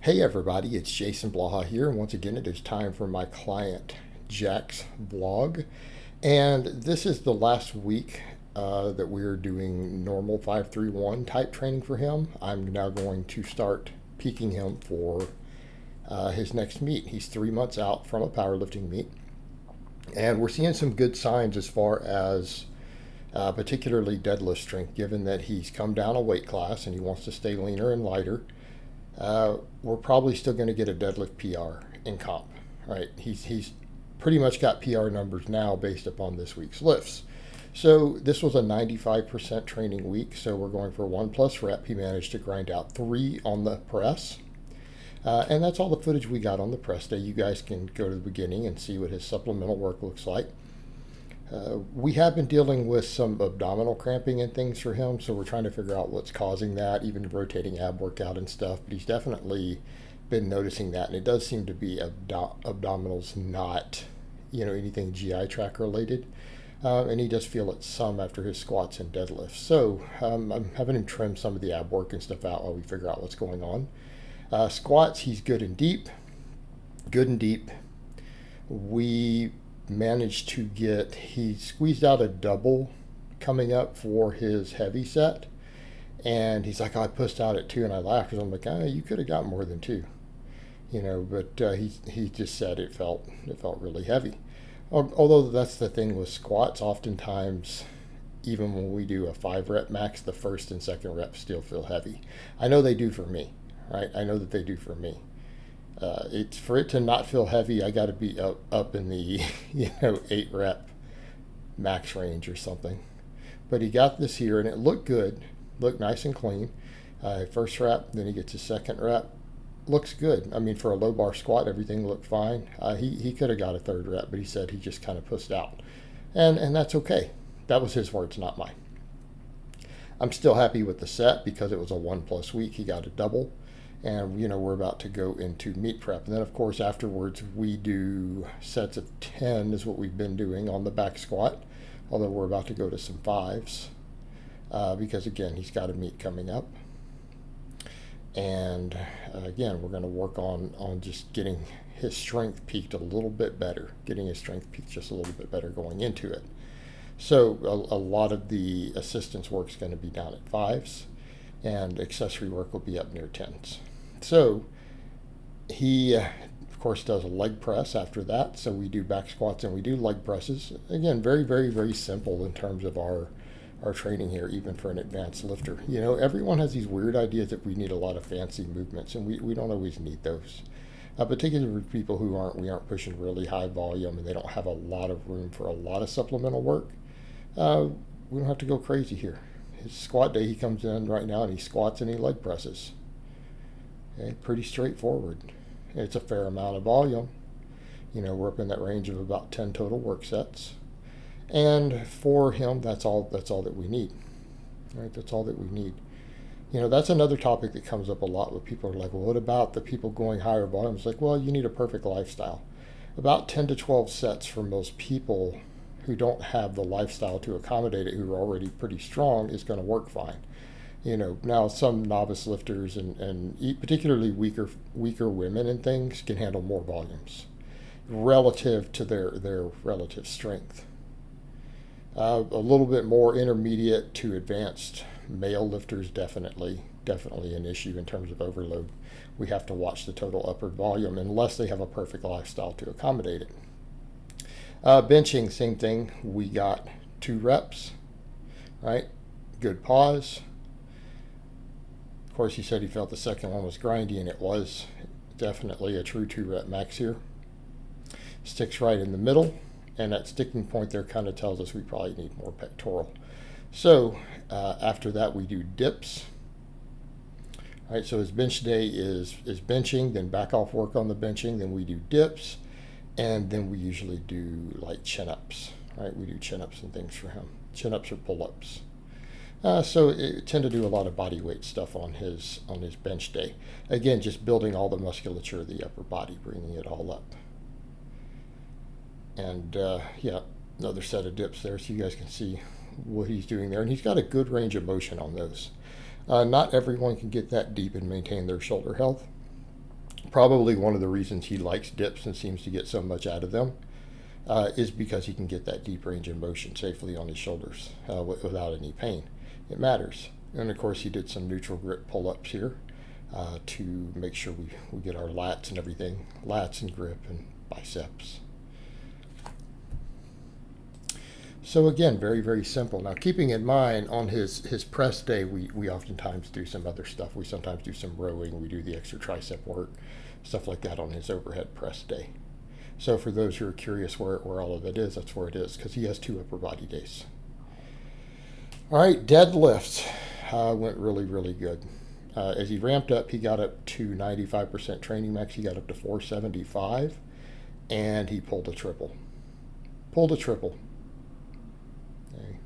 Hey everybody, it's Jason Blaha here, and once again it is time for my client Jack's vlog. And this is the last week that we're doing normal 531 type training for him. I'm now going to start peaking him for his next meet. He's 3 months out from a powerlifting meet, and we're seeing some good signs as far as particularly deadlift strength, given that he's come down a weight class and he wants to stay leaner and lighter. We're probably still going to get a deadlift PR in comp, right? He's pretty much got PR numbers now based upon this week's lifts. So this was a 95% training week, so we're going for 1+ rep. He managed to grind out 3 on the press. And that's all the footage we got on the press day. You guys can go to the beginning and see what his supplemental work looks like. We have been dealing with some abdominal cramping and things for him, so we're trying to figure out what's causing that, even rotating ab workout and stuff. But he's definitely been noticing that, and it does seem to be abdominals, not anything GI tract related. And he does feel it some after his squats and deadlifts. So I'm having him trim some of the ab work and stuff out while we figure out what's going on. Squats, he's good and deep. We managed to he squeezed out a double coming up for his heavy set, and he's like, I pushed out at 2, and I laughed because I'm like, you could have got more than 2, but he just said it felt really heavy. Although that's the thing with squats, oftentimes even when we do a 5 rep max, the first and second reps still feel heavy. I know they do for me, right? I know that they do for me. It's for it to not feel heavy, I got to be up in the 8 rep max range or something. But he got this here, and it looked good, looked nice and clean. First rep, then he gets his second rep, looks good. I mean, for a low bar squat, everything looked fine. He could have got a 3rd rep, but he said he just kind of pushed out, and that's okay. That was his words, not mine. I'm still happy with the set because it was a 1+ week. He got a double. And, we're about to go into meet prep. And then, of course, afterwards, we do sets of 10 is what we've been doing on the back squat, although we're about to go to some 5s because, again, he's got a meet coming up. And, again, we're going to work on just getting his strength peaked a little bit better, getting his strength peaked just a little bit better going into it. So a lot of the assistance work is going to be down at 5s, and accessory work will be up near 10s. So he, of course, does a leg press after that. So we do back squats and we do leg presses. Again, very, very, very simple in terms of our training here, even for an advanced lifter. Everyone has these weird ideas that we need a lot of fancy movements, and we don't always need those. Particularly for people who we aren't pushing really high volume and they don't have a lot of room for a lot of supplemental work. We don't have to go crazy here. His squat day, he comes in right now and he squats and he leg presses. Okay, pretty straightforward. It's a fair amount of volume. We're up in that range of about 10 total work sets. And for him, that's all that we need. Right? That's all that we need. That's another topic that comes up a lot with people are like, well, what about the people going higher volumes? Like, well, you need a perfect lifestyle. About 10 to 12 sets for most people who don't have the lifestyle to accommodate it, who are already pretty strong, is going to work fine. Now some novice lifters and particularly weaker women and things can handle more volumes relative to their relative strength. A little bit more intermediate to advanced male lifters, definitely an issue in terms of overload. We have to watch the total upward volume unless they have a perfect lifestyle to accommodate it. Benching, same thing. We got 2 reps, right? Good pause. Of course, he said he felt the second one was grindy, and it was definitely a true 2 rep max here. Sticks right in the middle, and that sticking point there kind of tells us we probably need more pectoral. So after that, we do dips. All right, so his bench day is benching, then back off work on the benching, then we do dips, and then we usually do like chin-ups. Right, we do chin-ups and things for him. Chin-ups or pull-ups. So it tend to do a lot of body weight stuff on his bench day. Again, just building all the musculature of the upper body, bringing it all up. And another set of dips there, so you guys can see what he's doing there. And he's got a good range of motion on those. Not everyone can get that deep and maintain their shoulder health. Probably one of the reasons he likes dips and seems to get so much out of them is because he can get that deep range of motion safely on his shoulders without any pain. It matters. And of course, he did some neutral grip pull-ups here to make sure we get our lats and everything, lats and grip and biceps. So again, very, very simple. Now, keeping in mind on his press day, we oftentimes do some other stuff. We sometimes do some rowing. We do the extra tricep work, stuff like that on his overhead press day. So for those who are curious where all of it is, that's where it is, because he has 2 upper body days. All right, deadlift went really, really good. As he ramped up, he got up to 95% training max. He got up to 475, and he pulled a triple. Okay.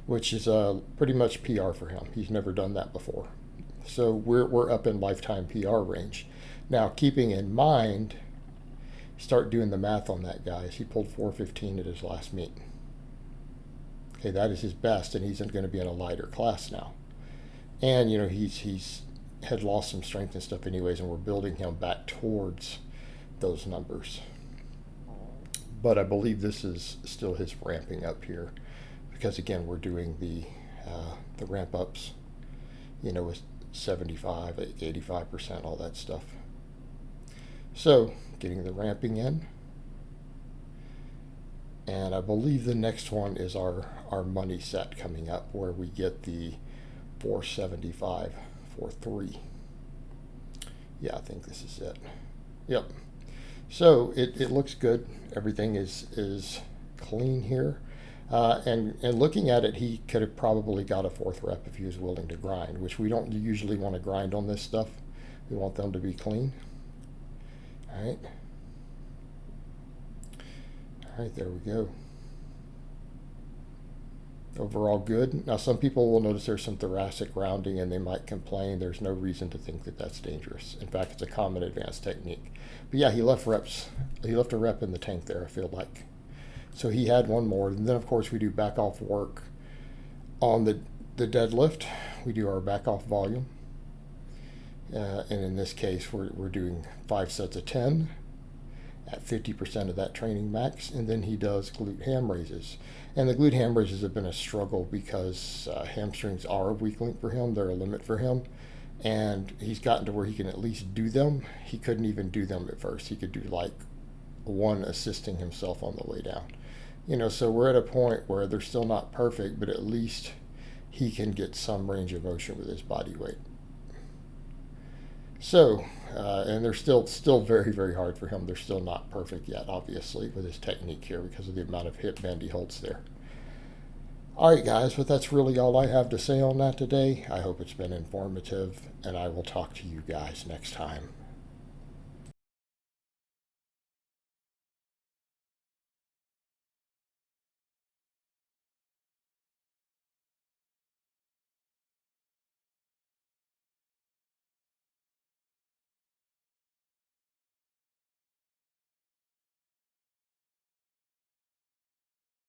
Which is pretty much PR for him. He's never done that before. So we're up in lifetime PR range. Now, keeping in mind, start doing the math on that, guys. He pulled 415 at his last meet. Okay, that is his best, and he's going to be in a lighter class now. And, you know, he's had lost some strength and stuff anyways, and we're building him back towards those numbers. But I believe this is still his ramping up here, because again, we're doing the ramp ups, you know, with 75, 85%, all that stuff. So getting the ramping in. And I believe the next one is our money set coming up, where we get the 475 for 3. Yeah, I think this is it. Yep. So it looks good. Everything is clean here. And looking at it, he could have probably got a 4th rep if he was willing to grind, which we don't usually want to grind on this stuff. We want them to be clean. All right. All right, there we go. Overall good. Now, some people will notice there's some thoracic rounding and they might complain. There's no reason to think that that's dangerous. In fact, it's a common advanced technique. But yeah, he left a rep in the tank there, I feel like. So he had one more. And then, of course, we do back off work on the deadlift. We do our back off volume. And in this case, we're doing 5 sets of 10 at 50% of that training max. And then he does glute ham raises. And the glute ham raises have been a struggle because hamstrings are a weak link for him. They're a limit for him. And he's gotten to where he can at least do them. He couldn't even do them at first. He could do like one assisting himself on the way down. You know, so we're at a point where they're still not perfect, but at least he can get some range of motion with his body weight. So, and they're still very, very hard for him. They're still not perfect yet, obviously, with his technique here because of the amount of hip bend he holds there. All right, guys, but that's really all I have to say on that today. I hope it's been informative, and I will talk to you guys next time.